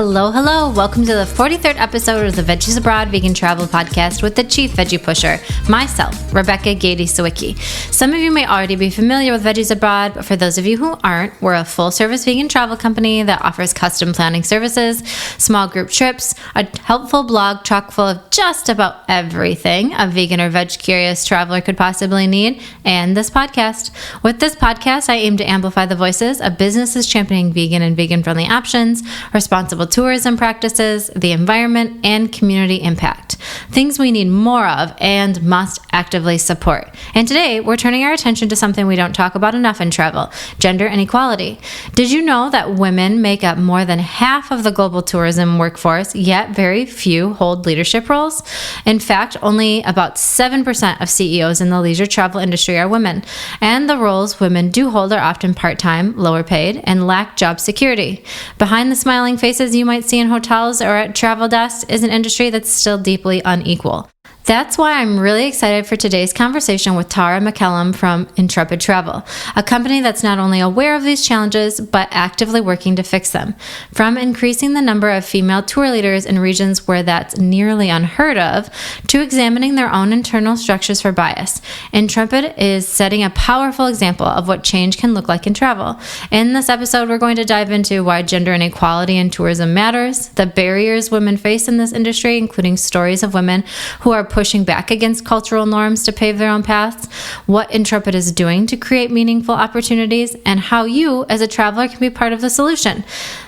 Hello, hello. Welcome to the 43rd episode of the Veggies Abroad Vegan Travel Podcast with the Chief Veggie Pusher, myself, Rebecca Gady-Sawicki. Some of you may already be familiar with Veggies Abroad, but for those of you who aren't, we're a full-service vegan travel company that offers custom planning services, small group trips, a helpful blog chock full of just about everything a vegan or veg-curious traveler could possibly need, and this podcast. With this podcast, I aim to amplify the voices of businesses championing vegan and vegan-friendly options, responsible tourism practices, the environment, and community impact. Things we need more of and must actively support. And today, we're turning our attention to something we don't talk about enough in travel, gender inequality. Did you know that women make up more than half of the global tourism workforce, yet very few hold leadership roles? In fact, only about 7% of CEOs in the leisure travel industry are women, and the roles women do hold are often part-time, lower paid, and lack job security. Behind the smiling faces you might see in hotels or at travel desks is an industry that's still deeply unequal. That's why I'm really excited for today's conversation with Tara McCallum from Intrepid Travel, a company that's not only aware of these challenges, but actively working to fix them. From increasing the number of female tour leaders in regions where that's nearly unheard of, to examining their own internal structures for bias, Intrepid is setting a powerful example of what change can look like in travel. In this episode, we're going to dive into why gender inequality in tourism matters, the barriers women face in this industry, including stories of women who are pushing back against cultural norms to pave their own paths, what Intrepid is doing to create meaningful opportunities, and how you, as a traveler, can be part of the solution.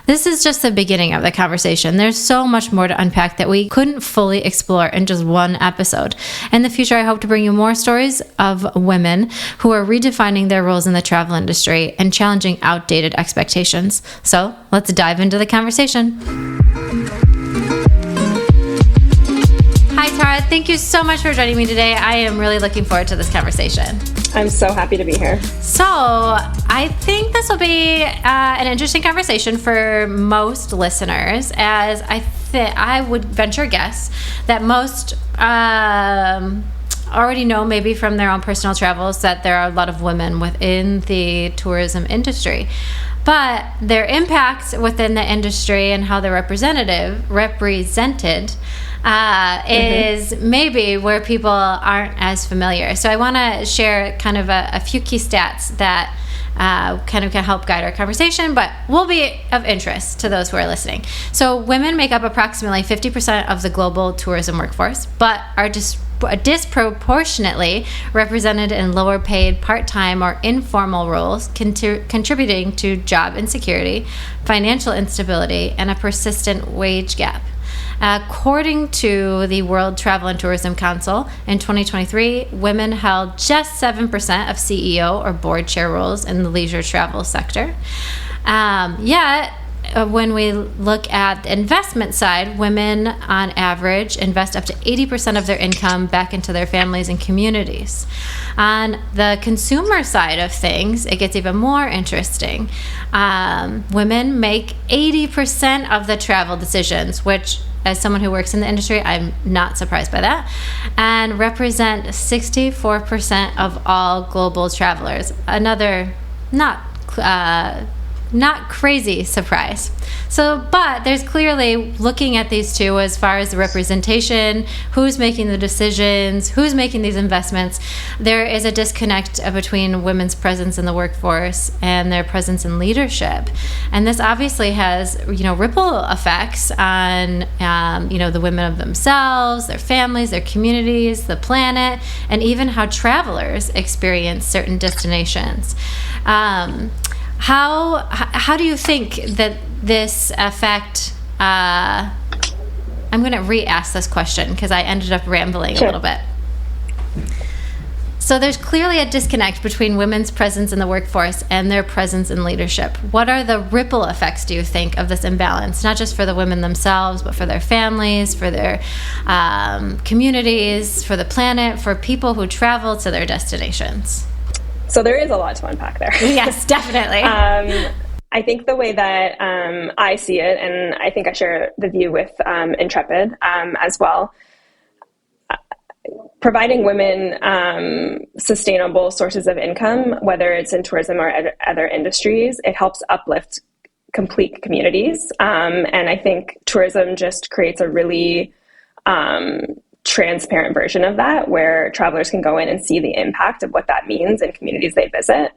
This is just the beginning of the conversation. There's so much more to unpack that we couldn't fully explore in just one episode. In the future, I hope to bring you more stories of women who are redefining their roles in the travel industry and challenging outdated expectations. So let's dive into the conversation. Hi, Tara. Thank you so much for joining me today. I am really looking forward to this conversation. I'm so happy to be here. So I think this will be an interesting conversation for most listeners, as I would venture a guess that most already know, maybe from their own personal travels, that there are a lot of women within the tourism industry. But their impacts within the industry and how they're represented is maybe where people aren't as familiar. So I want to share kind of a few key stats that kind of can help guide our conversation, but will be of interest to those who are listening. So women make up approximately 50% of the global tourism workforce, but are disproportionately represented in lower paid, part-time, or informal roles, contributing to job insecurity, financial instability, and a persistent wage gap. According to the World Travel and Tourism Council, in 2023, women held just 7% of CEO or board chair roles in the leisure travel sector. Yet, when we look at the investment side, women on average invest up to 80% of their income back into their families and communities. On the consumer side of things, it gets even more interesting. Women make 80% of the travel decisions, which, as someone who works in the industry, I'm not surprised by that, and represent 64% of all global travelers. Another not crazy surprise. So, but there's clearly, looking at these two as far as the representation, who's making the decisions, who's making these investments, there is a disconnect between women's presence in the workforce and their presence in leadership. And this obviously has, ripple effects on, the women of themselves, their families, their communities, the planet, and even how travelers experience certain destinations. How do you think that this affect? I'm going to re-ask this question because I ended up rambling a little bit. So there's clearly a disconnect between women's presence in the workforce and their presence in leadership. What are the ripple effects, do you think, of this imbalance, not just for the women themselves, but for their families, for their communities, for the planet, for people who travel to their destinations? So there is a lot to unpack there. Yes, definitely. I think the way that I see it, and I think I share the view with Intrepid as well, providing women sustainable sources of income, whether it's in tourism or other industries, it helps uplift complete communities. And I think tourism just creates a really transparent version of that, where travelers can go in and see the impact of what that means in communities they visit.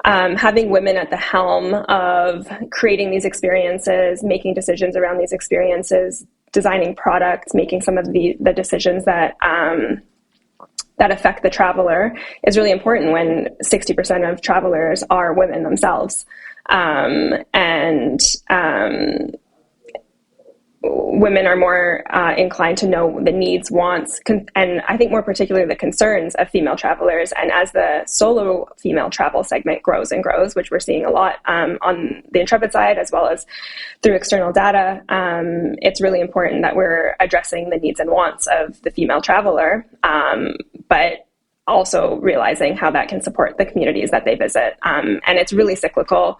Having women at the helm of creating these experiences, making decisions around these experiences, designing products, making some of the decisions that that affect the traveler is really important when 60% of travelers are women themselves. Women are more inclined to know the needs, wants, and I think more particularly the concerns of female travelers. And as the solo female travel segment grows and grows, which we're seeing a lot on the Intrepid side, as well as through external data, it's really important that we're addressing the needs and wants of the female traveler, but also realizing how that can support the communities that they visit. And it's really cyclical.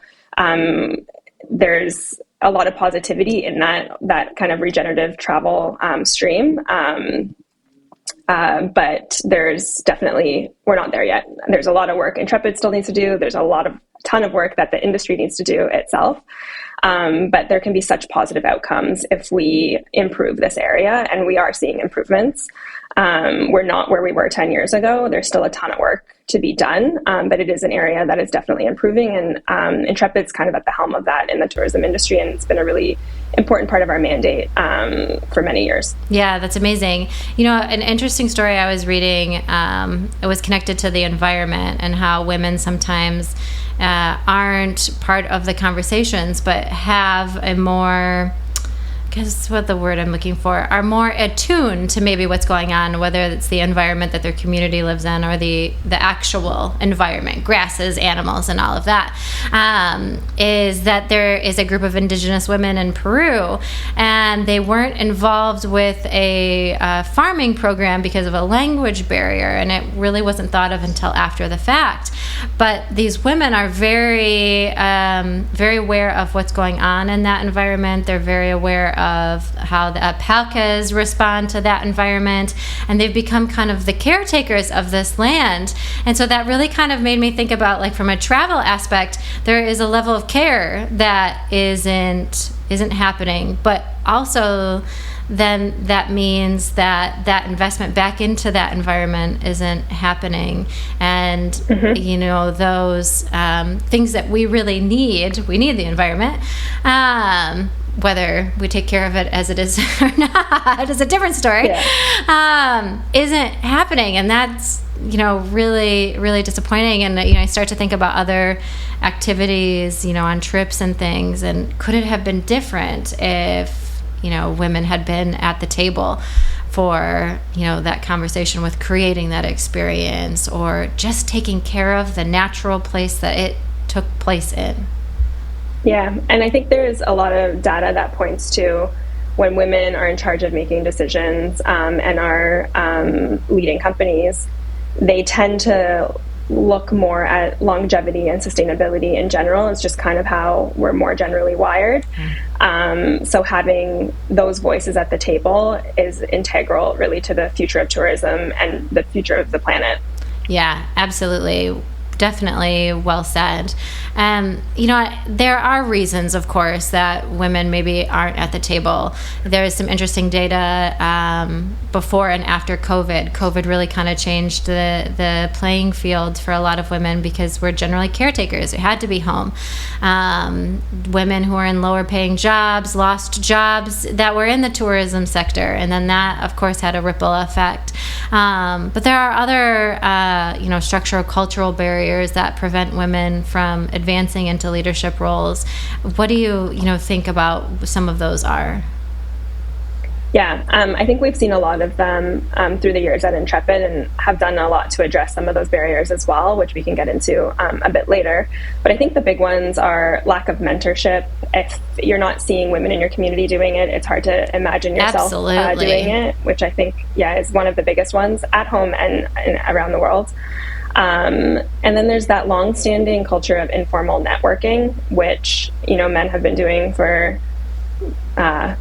There's a lot of positivity in that kind of regenerative travel stream. But there's definitely, we're not there yet. There's a lot of work Intrepid still needs to do. There's a ton of work that the industry needs to do itself. But there can be such positive outcomes if we improve this area, and we are seeing improvements. We're not where we were 10 years ago. There's still a ton of work to be done, but it is an area that is definitely improving, and Intrepid's kind of at the helm of that in the tourism industry, and it's been a really important part of our mandate for many years. Yeah, that's amazing. An interesting story I was reading, it was connected to the environment and how women sometimes aren't part of the conversations, but have a more, guess what the word I'm looking for, are more attuned to maybe what's going on, whether it's the environment that their community lives in or the actual environment, grasses, animals, and all of that, is that there is a group of indigenous women in Peru, and they weren't involved with a farming program because of a language barrier, and it really wasn't thought of until after the fact. But these women are very, very aware of what's going on in that environment. They're very aware of how the alpacas respond to that environment, and they've become kind of the caretakers of this land. And so that really kind of made me think about, like, from a travel aspect, there is a level of care that isn't happening, but also then that means that investment back into that environment isn't happening. And, those things that we really need, we need the environment, whether we take care of it as it is or not is a different story, isn't happening. And that's, really, really disappointing. And, I start to think about other activities, on trips and things. And could it have been different if, women had been at the table for, that conversation with creating that experience, or just taking care of the natural place that it took place in? Yeah, and I think there's a lot of data that points to when women are in charge of making decisions and are leading companies, they tend to look more at longevity and sustainability in general. It's just kind of how we're more generally wired. So having those voices at the table is integral, really, to the future of tourism and the future of the planet. Yeah, absolutely. Definitely well said. There are reasons, of course, that women maybe aren't at the table. There is some interesting data before and after COVID. COVID really kind of changed the playing field for a lot of women because we're generally caretakers. We had to be home. Women who are in lower paying jobs lost jobs that were in the tourism sector, and then that, of course, had a ripple effect. But there are other, structural, cultural barriers that prevent women from advancing into leadership roles. What do you think about some of those are? Yeah, I think we've seen a lot of them through the years at Intrepid, and have done a lot to address some of those barriers as well, which we can get into a bit later. But I think the big ones are lack of mentorship. If you're not seeing women in your community doing it, it's hard to imagine yourself doing it, which I think, is one of the biggest ones at home and around the world. And then there's that long-standing culture of informal networking, which, men have been doing for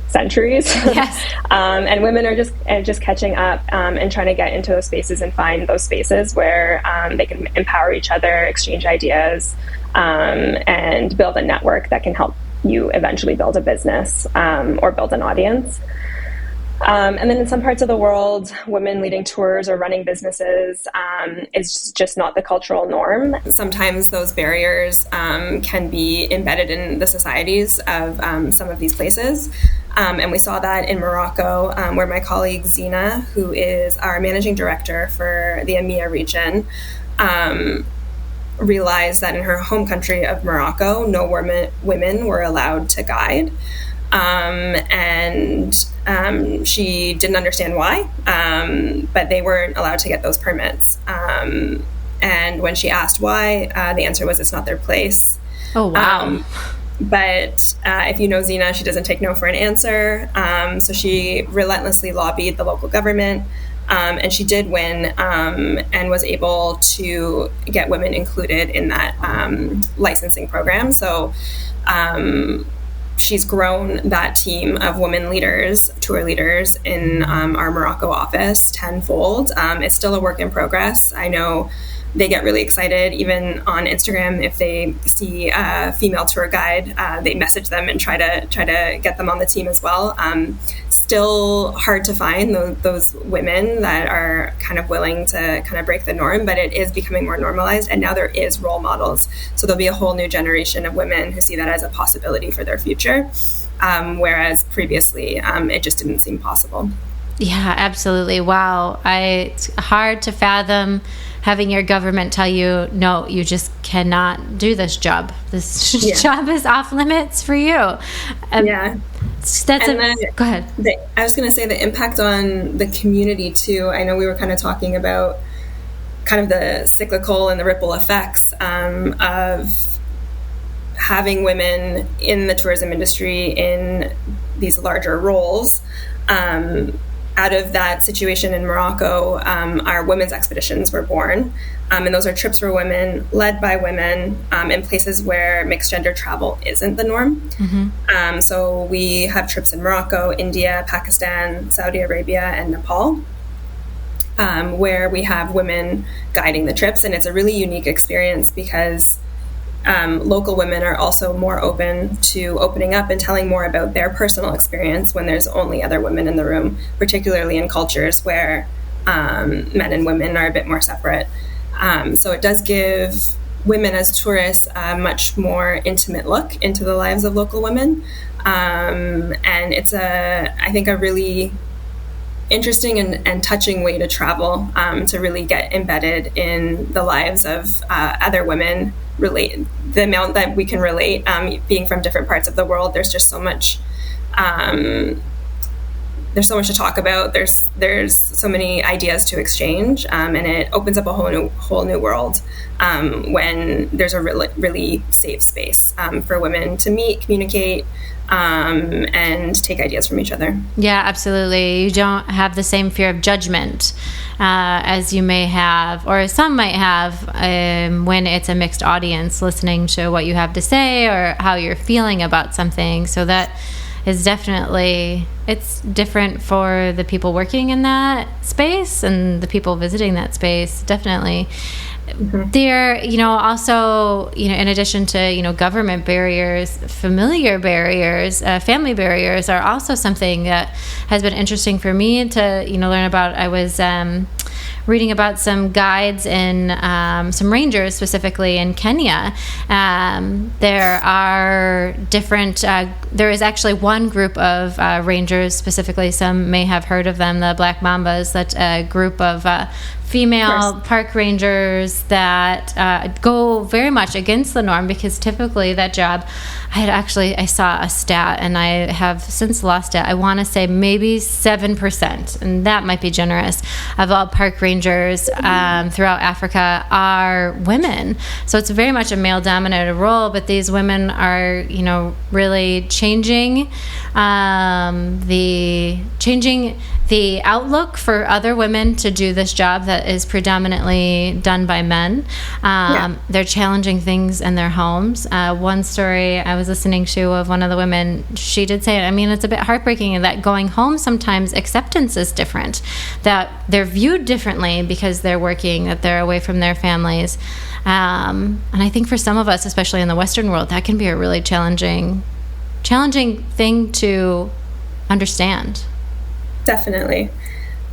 centuries. Yes. And women are just catching up and trying to get into those spaces and find those spaces where they can empower each other, exchange ideas, and build a network that can help you eventually build a business or build an audience. And then in some parts of the world, women leading tours or running businesses is just not the cultural norm. Sometimes those barriers can be embedded in the societies of some of these places. And we saw that in Morocco, where my colleague Zina, who is our managing director for the EMEA region, realized that in her home country of Morocco, no women were allowed to guide. And she didn't understand why, but they weren't allowed to get those permits. And when she asked why, the answer was it's not their place. Oh, wow. But if you know Zina, she doesn't take no for an answer. So she relentlessly lobbied the local government, and she did win and was able to get women included in that licensing program. So she's grown that team of women leaders, tour leaders in our Morocco office tenfold. It's still a work in progress. I know they get really excited even on Instagram if they see a female tour guide. They message them and try to get them on the team as well. Still hard to find those women that are kind of willing to kind of break the norm, but it is becoming more normalized, and now there is role models. So there'll be a whole new generation of women who see that as a possibility for their future, whereas previously it just didn't seem possible. Yeah, absolutely. Wow. It's hard to fathom having your government tell you, no, you just cannot do this job. This job is off limits for you. Go ahead. I was going to say the impact on the community too. I know we were kind of talking about kind of the cyclical and the ripple effects of having women in the tourism industry in these larger roles. Out of that situation in Morocco, our women's expeditions were born. And those are trips for women, led by women, in places where mixed gender travel isn't the norm. Mm-hmm. So we have trips in Morocco, India, Pakistan, Saudi Arabia, and Nepal, where we have women guiding the trips. And it's a really unique experience because local women are also more open to opening up and telling more about their personal experience when there's only other women in the room, particularly in cultures where men and women are a bit more separate. So it does give women as tourists a much more intimate look into the lives of local women. And it's I think a really interesting and touching way to travel, to really get embedded in the lives of other women, the amount that we can relate, being from different parts of the world. There's just so much there's so much to talk about. There's so many ideas to exchange, and it opens up a whole new world when there's a really safe space for women to meet, communicate, and take ideas from each other. Yeah, absolutely. You don't have the same fear of judgment as you may have, or some might have, when it's a mixed audience listening to what you have to say or how you're feeling about something. So that is definitely, it's different for the people working in that space and the people visiting that space, definitely. Mm-hmm. There, also, in addition to, government barriers, familiar barriers, family barriers are also something that has been interesting for me to, learn about. I was reading about some guides in some rangers specifically in Kenya. There are different, there is actually one group of rangers specifically, some may have heard of them, the Black Mambas, that's a group of female park rangers that go very much against the norm, because typically that job, I saw a stat, and I have since lost it. I want to say maybe 7%, and that might be generous, of all park rangers rangers throughout Africa are women. So it's very much a male-dominated role, but these women are, really changing the outlook for other women to do this job that is predominantly done by men. They're challenging things in their homes. One story I was listening to of one of the women, she did say, it's a bit heartbreaking that going home sometimes acceptance is different, that they're viewed differently because they're working, that they're away from their families. And I think for some of us, especially in the Western world, that can be a really challenging thing to understand. Definitely.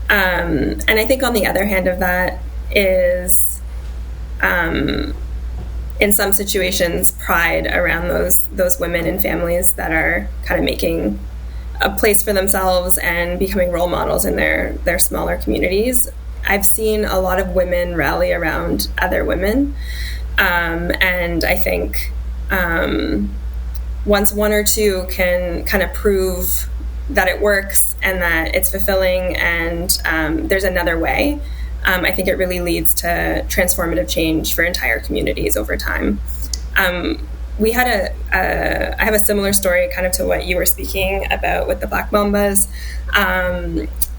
And I think on the other hand of that is, in some situations, pride around those women and families that are kind of making a place for themselves and becoming role models in their smaller communities. I've seen a lot of women rally around other women. And I think once one or two can kind of prove that it works and that it's fulfilling and there's another way, I think it really leads to transformative change for entire communities over time. I have a similar story kind of to what you were speaking about with the Black Mambas.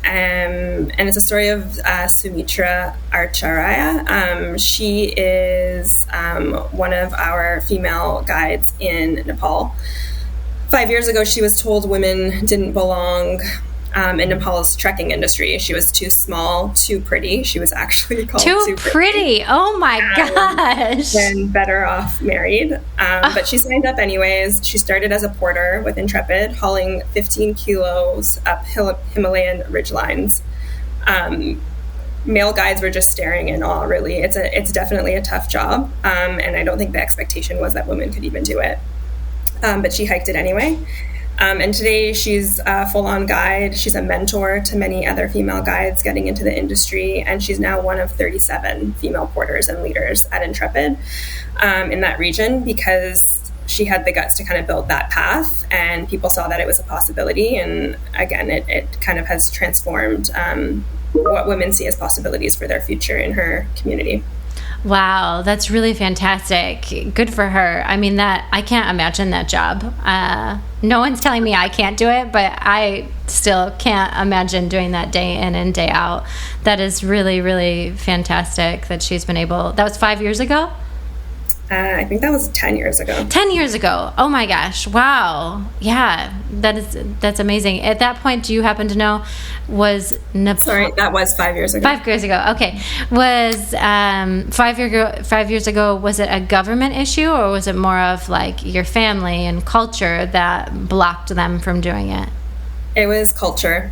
And it's a story of Sumitra Acharya. She is one of our female guides in Nepal. 5 years ago, she was told women didn't belong in Nepal's trekking industry. She was too small, too pretty. She was actually called too pretty. Oh my gosh. And better off married. But she signed up anyways. She started as a porter with Intrepid, hauling 15 kilos up Himalayan ridgelines. Male guides were just staring in awe, really. It's definitely a tough job. And I don't think the expectation was that women could even do it. But she hiked it anyway. And today she's a full-on guide. She's a mentor to many other female guides getting into the industry. And she's now one of 37 female porters and leaders at Intrepid in that region, because she had the guts to kind of build that path, and people saw that it was a possibility. And again, it kind of has transformed what women see as possibilities for their future in her community. Wow, that's really fantastic. Good for her. I can't imagine that job. No one's telling me I can't do it, but I still can't imagine doing that day in and day out. That is really, really fantastic that she's been able. That was 5 years ago? I think that was 10 years ago. 10 years ago. Oh my gosh. Wow. Yeah, that's amazing. At that point, do you happen to know, was Nepal... Sorry, that was 5 years ago. 5 years ago. Okay. Was 5 years ago, was it a government issue, or was it more of like your family and culture that blocked them from doing it? It was culture.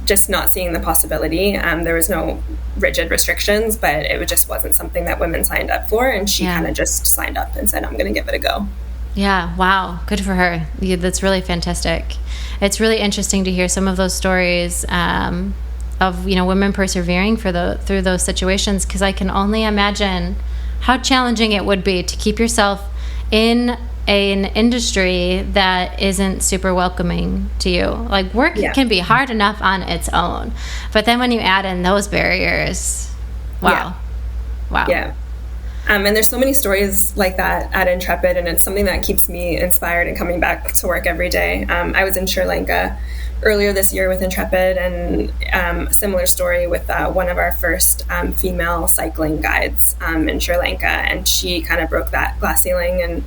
Just not seeing the possibility. There was no rigid restrictions, but it just wasn't something that women signed up for. And she kind of just signed up and said, I'm going to give it a go. Yeah. Wow. Good for her. Yeah, that's really fantastic. It's really interesting to hear some of those stories of, women persevering through those situations, because I can only imagine how challenging it would be to keep yourself in an industry that isn't super welcoming to you. Like, work can be hard enough on its own, but then when you add in those barriers, wow. Yeah. And there's so many stories like that at Intrepid, and it's something that keeps me inspired and coming back to work every day. I was in Sri Lanka earlier this year with Intrepid, and a similar story with one of our first female cycling guides in Sri Lanka, and she kind of broke that glass ceiling and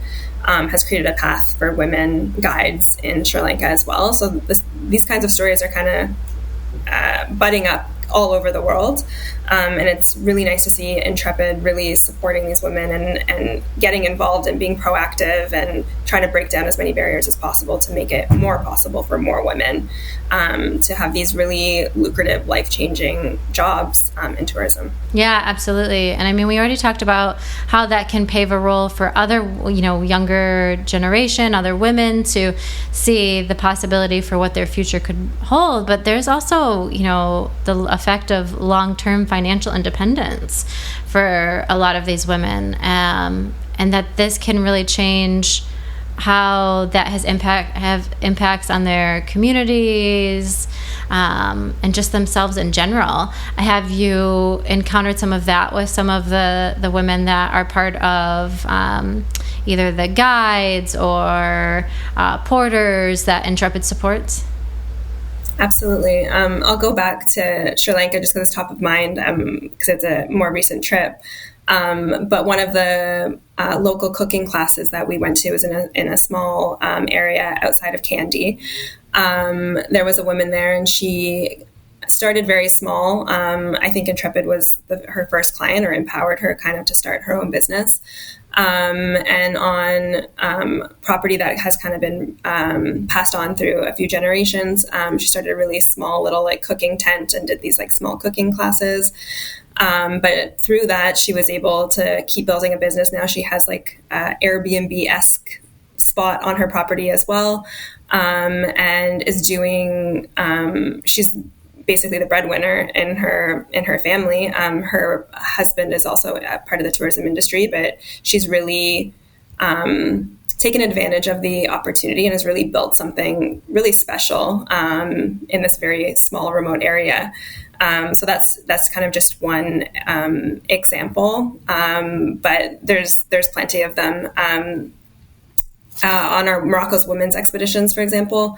has created a path for women guides in Sri Lanka as well. So these kinds of stories are kind of budding up all over the world. And it's really nice to see Intrepid really supporting these women and getting involved and being proactive and trying to break down as many barriers as possible to make it more possible for more women to have these really lucrative, life-changing jobs in tourism. Yeah, absolutely. And we already talked about how that can pave a role for other, younger generation, other women to see the possibility for what their future could hold. But there's also, the effect of long-term financial independence for a lot of these women, and that this can really change how that has impacts on their communities, and just themselves in general. Have you encountered some of that with some of the women that are part of either the guides or porters that Intrepid supports? Absolutely. I'll go back to Sri Lanka just because it's top of mind, because it's a more recent trip. But one of the local cooking classes that we went to was in a small area outside of Kandy. There was a woman there, and she started very small. I think Intrepid was her first client, or empowered her kind of to start her own business. And on property that has kind of been passed on through a few generations. She started a really small little like cooking tent and did these like small cooking classes. But through that, she was able to keep building a business. Now she has like Airbnb-esque spot on her property as well, and is doing. She's basically the breadwinner in her family. Her husband is also a part of the tourism industry, but she's really taken advantage of the opportunity and has really built something really special in this very small, remote area. So that's kind of just one example, but there's plenty of them. On our Morocco's women's expeditions, for example,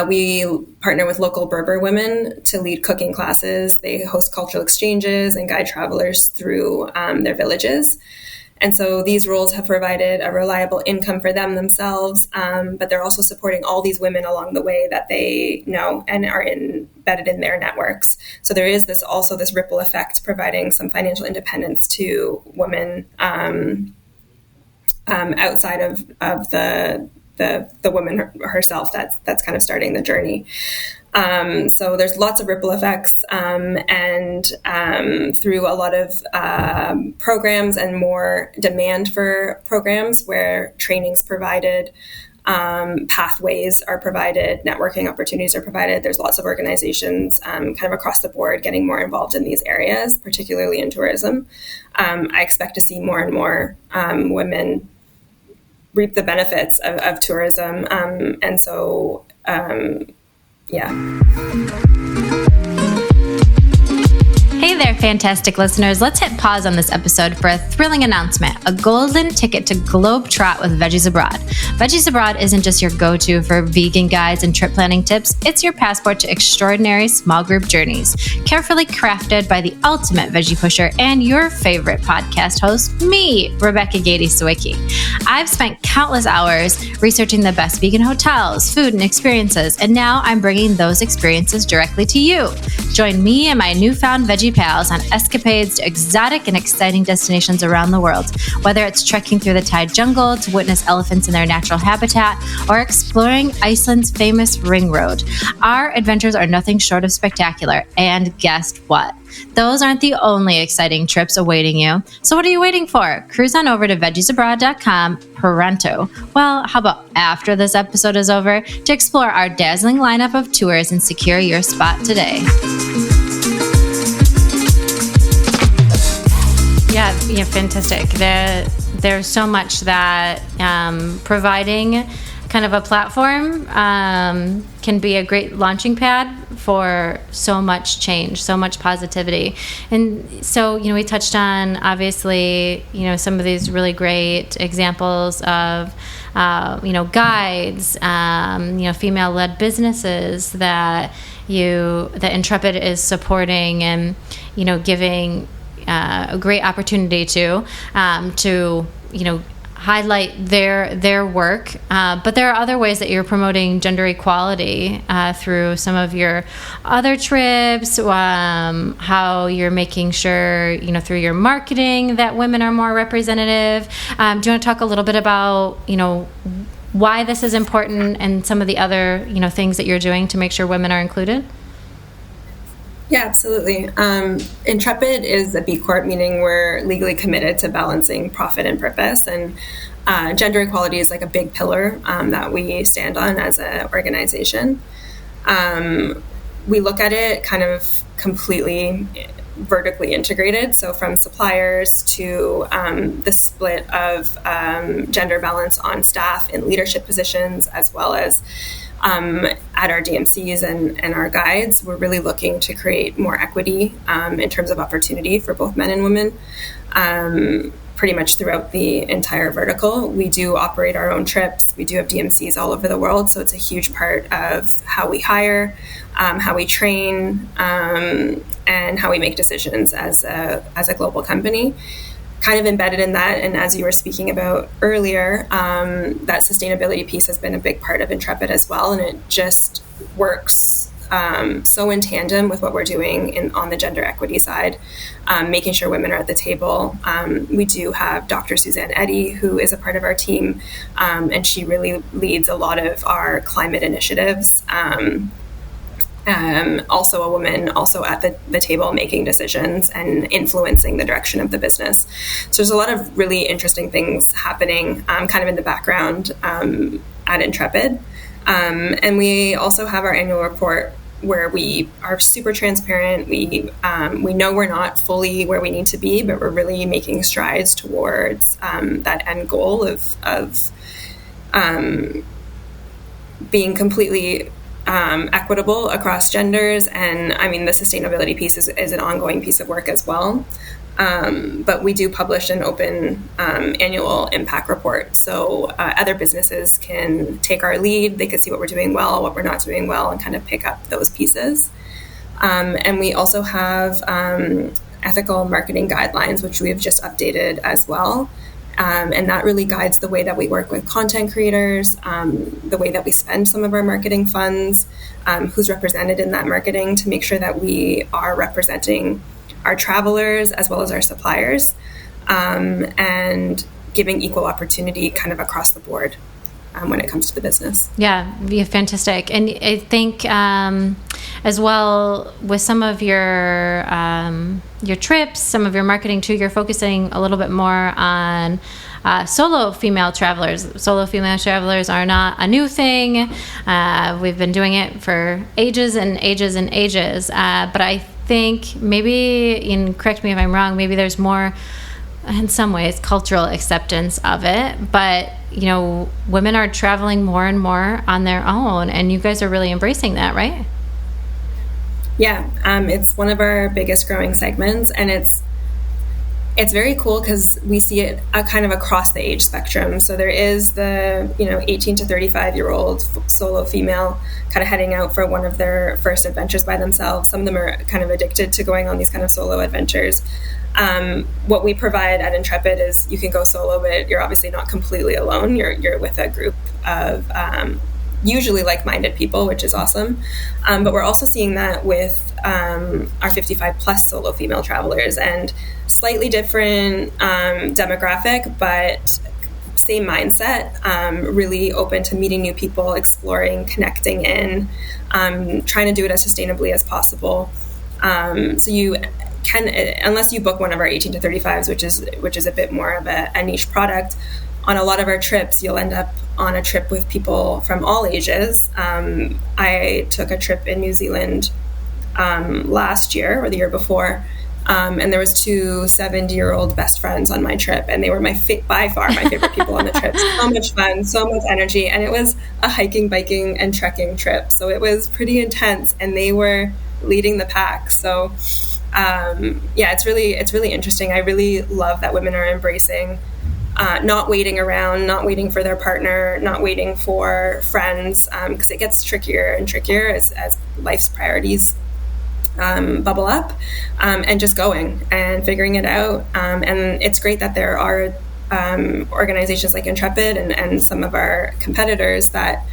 we partner with local Berber women to lead cooking classes. They host cultural exchanges and guide travelers through their villages. And so these roles have provided a reliable income for themselves, but they're also supporting all these women along the way that they know and are embedded in their networks. So there is this ripple effect, providing some financial independence to women outside of the woman herself that's kind of starting the journey. So there's lots of ripple effects, and through a lot of programs and more demand for programs where training's provided, pathways are provided, networking opportunities are provided. There's lots of organizations kind of across the board getting more involved in these areas, particularly in tourism. I expect to see more and more women reap the benefits of tourism. And so, yeah. Hey there, fantastic listeners. Let's hit pause on this episode for a thrilling announcement, a golden ticket to Globetrot with Veggies Abroad. Veggies Abroad isn't just your go-to for vegan guides and trip planning tips. It's your passport to extraordinary small group journeys, carefully crafted by the ultimate veggie pusher and your favorite podcast host, me, Rebecca Gady-Sawicki. I've spent countless hours researching the best vegan hotels, food, and experiences, and now I'm bringing those experiences directly to you. Join me and my newfound veggie pals on escapades to exotic and exciting destinations around the world, whether it's trekking through the Thai jungle to witness elephants in their natural habitat or exploring Iceland's famous ring road. Our adventures are nothing short of spectacular, and guess what? Those aren't the only exciting trips awaiting you. So what are you waiting for? Cruise on over to veggiesabroad.com pronto. Well, how about after this episode is over to explore our dazzling lineup of tours and secure your spot today. Yeah, fantastic. There's so much that providing kind of a platform can be a great launching pad for so much change, so much positivity. And so, we touched on, obviously, some of these really great examples of, guides, female-led businesses that Intrepid is supporting and, giving a great opportunity to highlight their work, but there are other ways that you're promoting gender equality through some of your other trips, how you're making sure through your marketing that women are more representative. Do you want to talk a little bit about why this is important and some of the other things that you're doing to make sure women are included? Yeah, absolutely. Intrepid is a B Corp, meaning we're legally committed to balancing profit and purpose. And gender equality is like a big pillar that we stand on as an organization. We look at it kind of completely vertically integrated. So from suppliers to the split of gender balance on staff in leadership positions, as well as at our DMCs and our guides, we're really looking to create more equity in terms of opportunity for both men and women. Pretty much throughout the entire vertical. We do operate our own trips. We do have DMCs all over the world. So it's a huge part of how we hire, how we train, and how we make decisions as a global company. Kind of embedded in that, and as you were speaking about earlier, that sustainability piece has been a big part of Intrepid as well. And it just works so in tandem with what we're doing on the gender equity side, making sure women are at the table. We do have Dr. Suzanne Eddy, who is a part of our team, and she really leads a lot of our climate initiatives. Also a woman, also at the table making decisions and influencing the direction of the business. So there's a lot of really interesting things happening kind of in the background at Intrepid. And we also have our annual report where we are super transparent. We know we're not fully where we need to be, but we're really making strides towards that end goal of being completely equitable across genders. And I mean, the sustainability piece is an ongoing piece of work as well. But we do publish an open annual impact report. So other businesses can take our lead. They can see what we're doing well, what we're not doing well, and kind of pick up those pieces. And we also have ethical marketing guidelines, which we have just updated as well. And that really guides the way that we work with content creators, the way that we spend some of our marketing funds, who's represented in that marketing, to make sure that we are representing our travelers as well as our suppliers, and giving equal opportunity kind of across the board when it comes to the business. Yeah, fantastic. And I think as well with some of your trips, some of your marketing too, you're focusing a little bit more on solo female travelers. Solo female travelers are not a new thing. We've been doing it for ages and ages and ages. But I think maybe, and correct me if I'm wrong, maybe there's more, in some ways, cultural acceptance of it. But, you know, women are traveling more and more on their own, and you guys are really embracing that, right? Yeah, it's one of our biggest growing segments, and it's very cool because we see it kind of across the age spectrum. So there is the 18 to 35-year-old solo female kind of heading out for one of their first adventures by themselves. Some of them are kind of addicted to going on these kind of solo adventures. What we provide at Intrepid is you can go solo, but you're obviously not completely alone. You're with a group of usually like-minded people, which is awesome. But we're also seeing that with our 55 plus solo female travelers, and slightly different demographic, but same mindset, really open to meeting new people, exploring, connecting in, trying to do it as sustainably as possible. So you can, unless you book one of our 18 to 35s, which is a bit more of a niche product, on a lot of our trips, you'll end up on a trip with people from all ages. I took a trip in New Zealand last year or the year before, and there was two 70-year-old best friends on my trip, and they were by far my favorite people on the trip. So much fun, so much energy, and it was a hiking, biking, and trekking trip, so it was pretty intense, and they were leading the pack. So it's really interesting. I really love that women are embracing not waiting around, not waiting for their partner, not waiting for friends, because it gets trickier and trickier as life's priorities bubble up, and just going and figuring it out. And it's great that there are organizations like Intrepid and some of our competitors that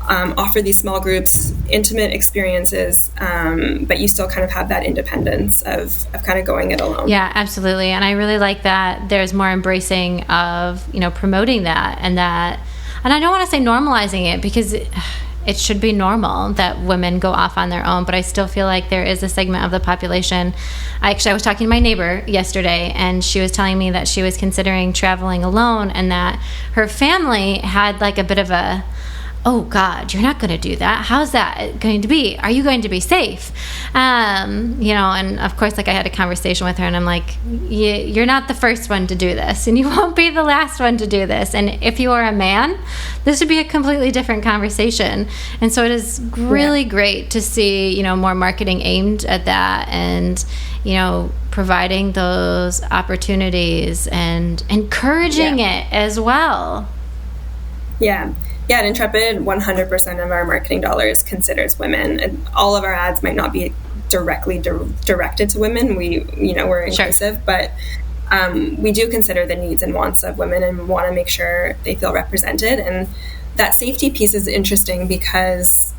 offer these small groups, intimate experiences, but you still kind of have that independence of kind of going it alone. Yeah, absolutely. And I really like that there's more embracing of, promoting that, and I don't want to say normalizing it, because it should be normal that women go off on their own, but I still feel like there is a segment of the population. I was talking to my neighbor yesterday, and she was telling me that she was considering traveling alone, and that her family had like a bit of a oh God, you're not going to do that. How's that going to be? Are you going to be safe? And of course, like I had a conversation with her and I'm like, you're not the first one to do this and you won't be the last one to do this. And if you are a man, this would be a completely different conversation. And so it is really great to see, more marketing aimed at that and, providing those opportunities and encouraging it as well. Yeah. Yeah, at Intrepid, 100% of our marketing dollars considers women. And all of our ads might not be directly directed to women. We're inclusive, but we do consider the needs and wants of women and want to make sure they feel represented. And that safety piece is interesting because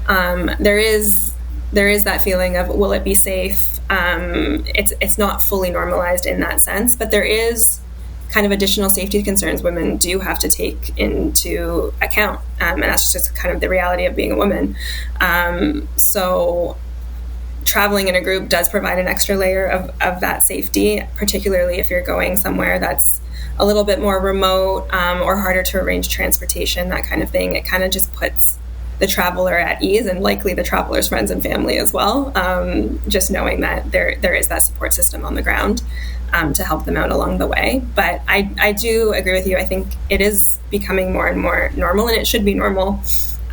there is that feeling of, will it be safe? It's not fully normalized in that sense, but there is kind of additional safety concerns women do have to take into account. And that's just kind of the reality of being a woman. So traveling in a group does provide an extra layer of that safety, particularly if you're going somewhere that's a little bit more remote or harder to arrange transportation, that kind of thing. It kind of just puts the traveler at ease and likely the traveler's friends and family as well. Just knowing that there is that support system on the ground to help them out along the way. But I do agree with you. I think it is becoming more and more normal, and it should be normal.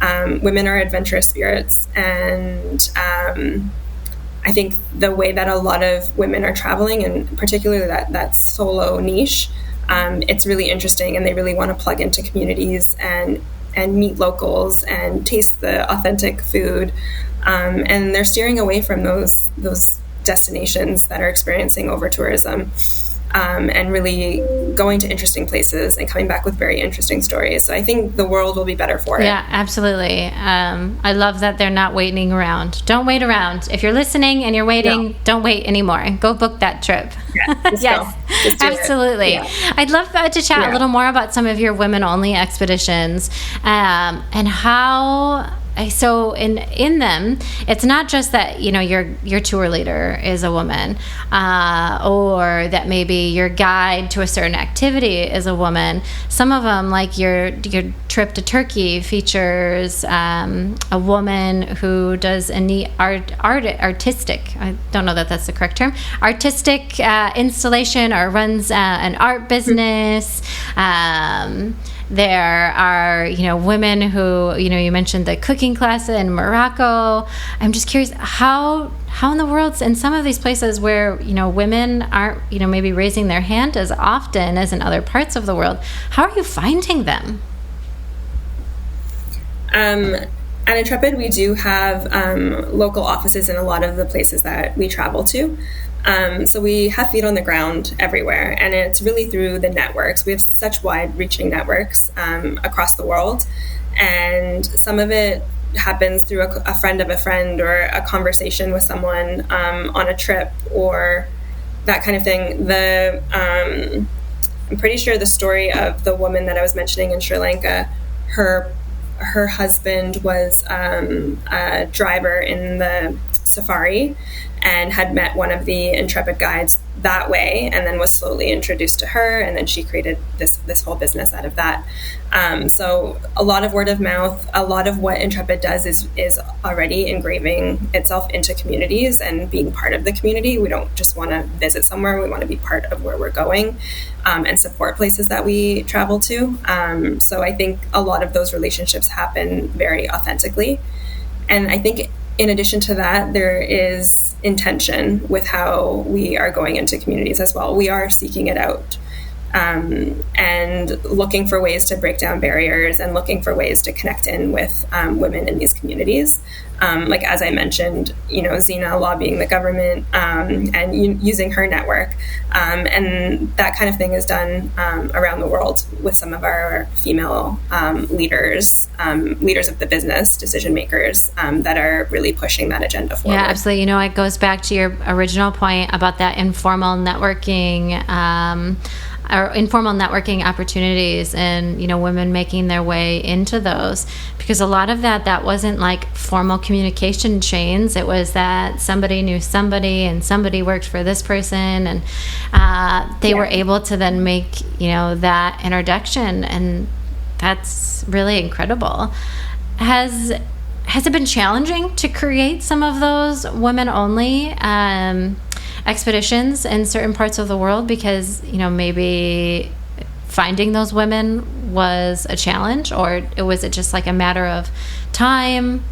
Women are adventurous spirits, and I think the way that a lot of women are traveling, and particularly that solo niche, it's really interesting, and they really want to plug into communities and meet locals and taste the authentic food. And they're steering away from those destinations that are experiencing over-tourism, and really going to interesting places and coming back with very interesting stories. So I think the world will be better for it. Yeah, absolutely. I love that they're not waiting around. Don't wait around. If you're listening and you're waiting, don't wait anymore. Go book that trip. Yeah, yes, absolutely. Yeah. I'd love to chat a little more about some of your women-only expeditions and how... So in them, it's not just that your tour leader is a woman, or that maybe your guide to a certain activity is a woman. Some of them, like your trip to Turkey, features a woman who does a neat artistic. I don't know that that's the correct term. Artistic installation, or runs an art business. There are, women who, you mentioned the cooking class in Morocco. I'm just curious how in the world, in some of these places where, women aren't, maybe raising their hand as often as in other parts of the world, how are you finding them? At Intrepid, we do have local offices in a lot of the places that we travel to. So we have feet on the ground everywhere, and it's really through the networks. We have such wide-reaching networks across the world, and some of it happens through a friend of a friend, or a conversation with someone on a trip, or that kind of thing. I'm pretty sure the story of the woman that I was mentioning in Sri Lanka, her husband was a driver in the safari and had met one of the Intrepid guides that way, and then was slowly introduced to her, and then she created this whole business out of that. So a lot of word of mouth, a lot of what Intrepid does is already engraving itself into communities and being part of the community. We don't just want to visit somewhere, we want to be part of where we're going, and support places that we travel to. So I think a lot of those relationships happen very authentically. And I think in addition to that, there is intention with how we are going into communities as well. We are seeking it out, and looking for ways to break down barriers, and looking for ways to connect in with women in these communities. Like, as I mentioned, Zina lobbying the government, and using her network. And that kind of thing is done around the world with some of our female leaders of the business, decision makers, that are really pushing that agenda forward. Yeah, absolutely. It goes back to your original point about that informal networking, or informal networking opportunities, and women making their way into those, because a lot of that wasn't like formal communication chains. It was that somebody knew somebody, and somebody worked for this person, and they were able to then make that introduction, and That's really incredible. Has it been challenging to create some of those women-only expeditions in certain parts of the world because, maybe finding those women was a challenge, or was it just like a matter of time?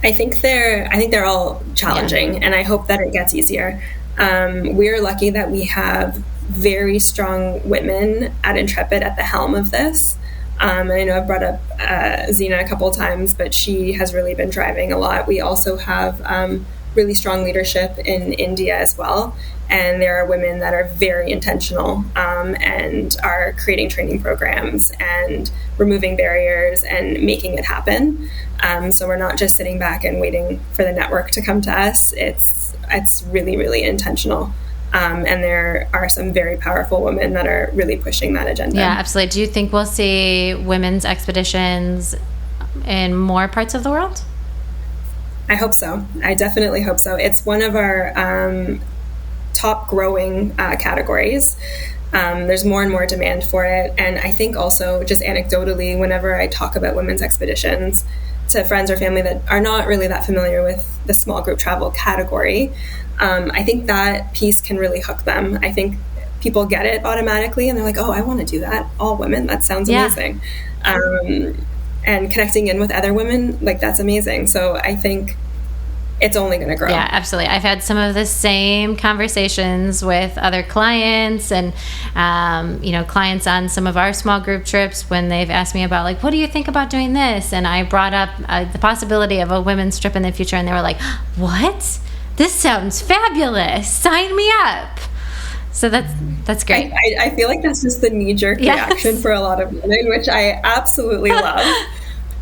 I think they're all challenging, and I hope that it gets easier. We're lucky that we have very strong women at Intrepid at the helm of this. And I know I've brought up Zena a couple of times, but she has really been driving a lot. We also have really strong leadership in India as well. And there are women that are very intentional and are creating training programs and removing barriers and making it happen. So we're not just sitting back and waiting for the network to come to us. It's really, really intentional. And there are some very powerful women that are really pushing that agenda. Yeah, absolutely. Do you think we'll see women's expeditions in more parts of the world? I hope so. I definitely hope so. It's one of our top growing categories. There's more and more demand for it. And I think also, just anecdotally, whenever I talk about women's expeditions to friends or family that are not really that familiar with the small group travel category, I think that piece can really hook them. I think people get it automatically and they're like, oh, I want to do that. All women. That sounds amazing. And connecting in with other women, like, that's amazing. So I think it's only going to grow. Yeah, absolutely. I've had some of the same conversations with other clients and, clients on some of our small group trips when they've asked me about, like, what do you think about doing this? And I brought up the possibility of a women's trip in the future, and they were like, what? This sounds fabulous. Sign me up. So that's great. I feel like that's just the knee-jerk reaction for a lot of women, which I absolutely love.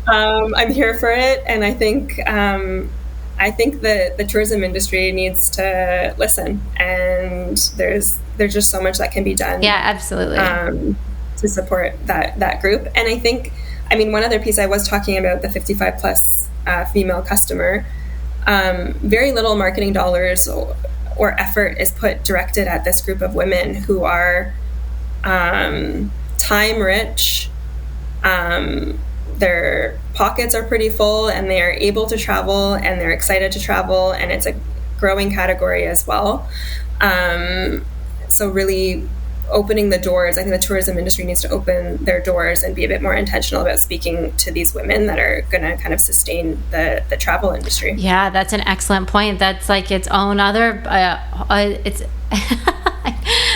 I'm here for it, and I think the tourism industry needs to listen, and there's just so much that can be done. Yeah, absolutely. To support that group. And I think, one other piece, I was talking about the 55 plus female customer. Very little marketing dollars or effort is directed at this group of women who are time rich. Their pockets are pretty full, and they are able to travel, and they're excited to travel, and it's a growing category as well. So really opening the doors. I think the tourism industry needs to open their doors and be a bit more intentional about speaking to these women that are going to kind of sustain the travel industry. Yeah, that's an excellent point. That's like its own other, it's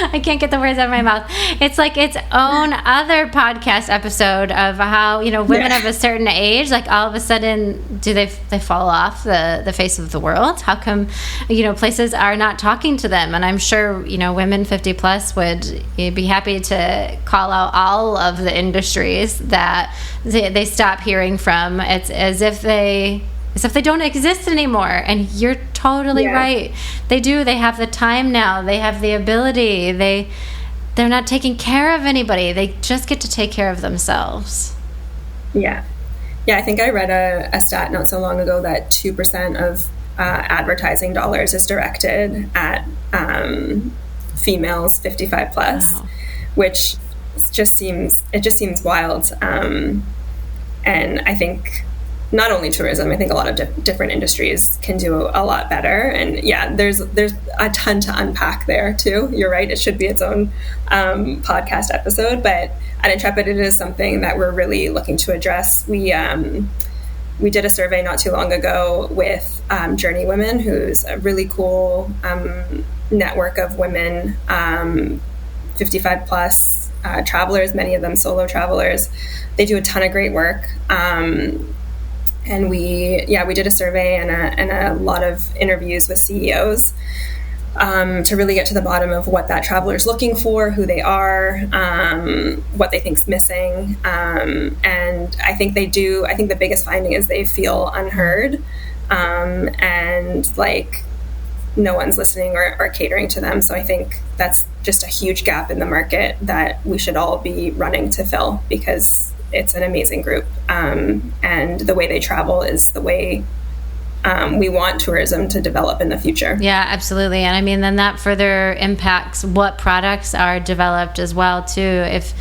I can't get the words out of my mouth. It's like its own other podcast episode of how, women of a certain age, like all of a sudden, do they fall off the face of the world? How come, places are not talking to them? And I'm sure, women 50 plus would be happy to call out all of the industries that they stop hearing from. It's as if they don't exist anymore. And you're totally right. They do. They have the time now. They have the ability. They're not taking care of anybody. They just get to take care of themselves. Yeah. Yeah, I think I read a stat not so long ago that 2% of advertising dollars is directed at females 55 plus, which just seems wild. And I think not only tourism, I think a lot of different industries can do a lot better. And there's a ton to unpack there too. You're right. It should be its own podcast episode, but at Intrepid, it is something that we're really looking to address. We did a survey not too long ago with Journey Women, who's a really cool network of women, 55 plus travelers, many of them solo travelers. They do a ton of great work. And we did a survey and a lot of interviews with CEOs to really get to the bottom of what that traveler is looking for, who they are, what they think's missing. And I think they do. I think the biggest finding is they feel unheard, and like no one's listening or catering to them. So I think that's just a huge gap in the market that we should all be running to fill, because it's an amazing group, and the way they travel is the way we want tourism to develop in the future. Yeah, absolutely. And I mean, then that further impacts what products are developed as well, too. If,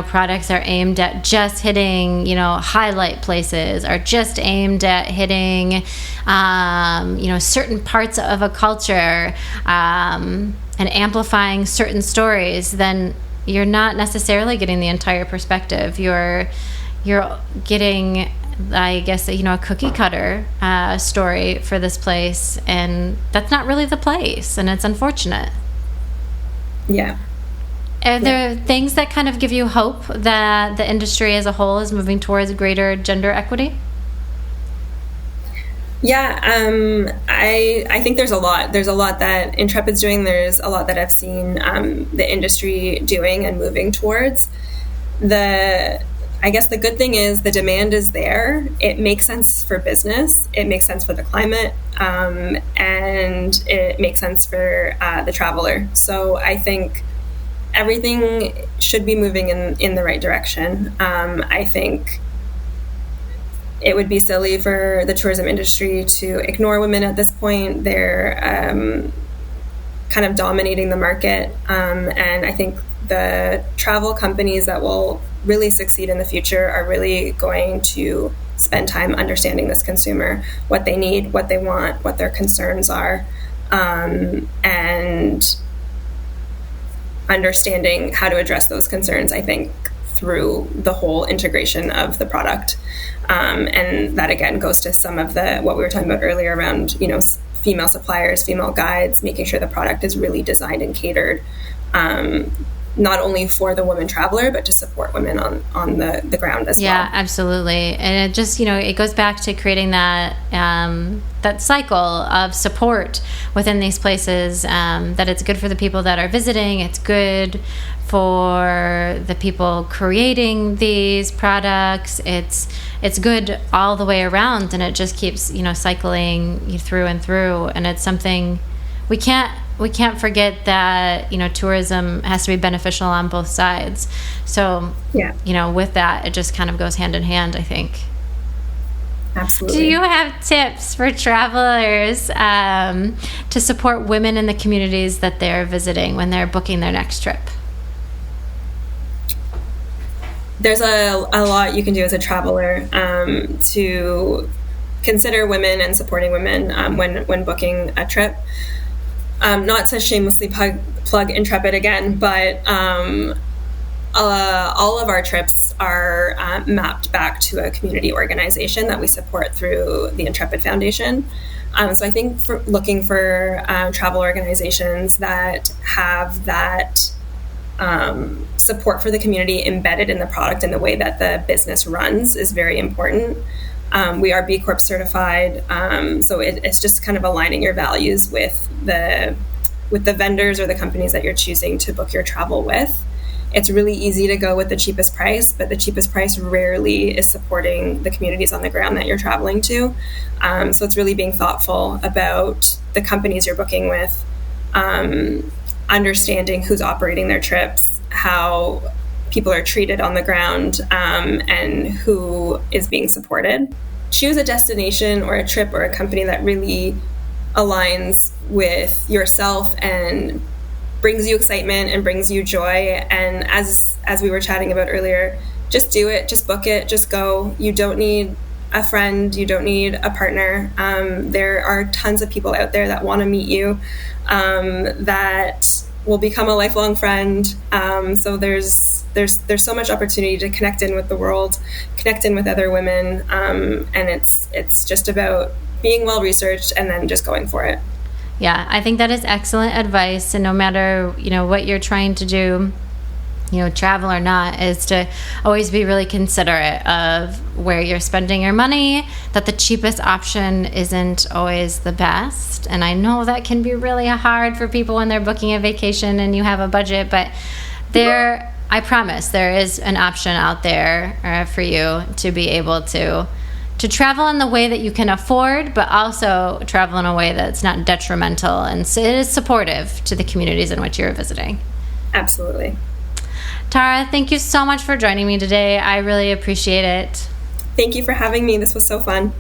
products are aimed at just hitting, highlight places, or just aimed at hitting, certain parts of a culture, and amplifying certain stories, then you're not necessarily getting the entire perspective. You're getting, I guess, a cookie cutter story for this place, and that's not really the place, and it's unfortunate. Yeah. Are there things that kind of give you hope that the industry as a whole is moving towards greater gender equity? Yeah, I think there's a lot. There's a lot that Intrepid's doing. There's a lot that I've seen the industry doing and moving towards. I guess the good thing is the demand is there. It makes sense for business. It makes sense for the climate, and it makes sense for the traveler. So I think everything should be moving in the right direction. I think it would be silly for the tourism industry to ignore women at this point. They're kind of dominating the market, and I think the travel companies that will really succeed in the future are really going to spend time understanding this consumer, what they need, what they want, what their concerns are, and understanding how to address those concerns, I think, through the whole integration of the product. And that, again, goes to some of what we were talking about earlier around, female suppliers, female guides, making sure the product is really designed and catered not only for the woman traveler, but to support women on the ground as well. Yeah, absolutely. And it just, it goes back to creating that that cycle of support within these places, that it's good for the people that are visiting, it's good for the people creating these products, it's good all the way around, and it just keeps, cycling through and through. And it's something we can't forget that, tourism has to be beneficial on both sides. So, yeah. With that, it just kind of goes hand in hand, I think. Absolutely. Do you have tips for travelers to support women in the communities that they're visiting when they're booking their next trip? There's a lot you can do as a traveler to consider women and supporting women when booking a trip. Not to shamelessly plug Intrepid again, but all of our trips are mapped back to a community organization that we support through the Intrepid Foundation. So I think looking for travel organizations that have that support for the community embedded in the product and the way that the business runs is very important. We are B Corp certified, so it's just kind of aligning your values with the vendors or the companies that you're choosing to book your travel with. It's really easy to go with the cheapest price, but the cheapest price rarely is supporting the communities on the ground that you're traveling to. So it's really being thoughtful about the companies you're booking with, understanding who's operating their trips, how people are treated on the ground, and who is being supported. Choose a destination or a trip or a company that really aligns with yourself and brings you excitement and brings you joy. And as we were chatting about earlier, just do it, just book it, just go. You don't need a friend, you don't need a partner. There are tons of people out there that want to meet you, that will become a lifelong friend. So there's so much opportunity to connect in with the world, connect in with other women, and it's just about being well researched and then just going for it. Yeah, I think that is excellent advice. And no matter what you're trying to do, travel or not, is to always be really considerate of where you're spending your money, that the cheapest option isn't always the best. And I know that can be really hard for people when they're booking a vacation and you have a budget, but I promise there is an option out there for you to be able to travel in the way that you can afford, but also travel in a way that's not detrimental, and so it is supportive to the communities in which you're visiting. Absolutely. Tara, thank you so much for joining me today. I really appreciate it. Thank you for having me. This was so fun.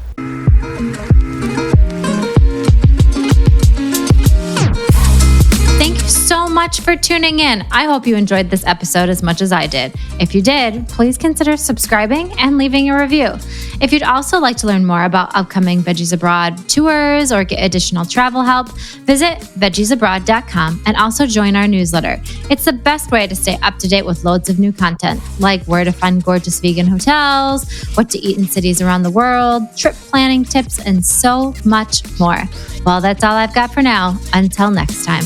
much for tuning in. I hope you enjoyed this episode as much as I did. If you did, please consider subscribing and leaving a review. If you'd also like to learn more about upcoming Veggies Abroad tours or get additional travel help, visit veggiesabroad.com and also join our newsletter. It's the best way to stay up to date with loads of new content, like where to find gorgeous vegan hotels, what to eat in cities around the world, trip planning tips, and so much more. Well, that's all I've got for now. Until next time.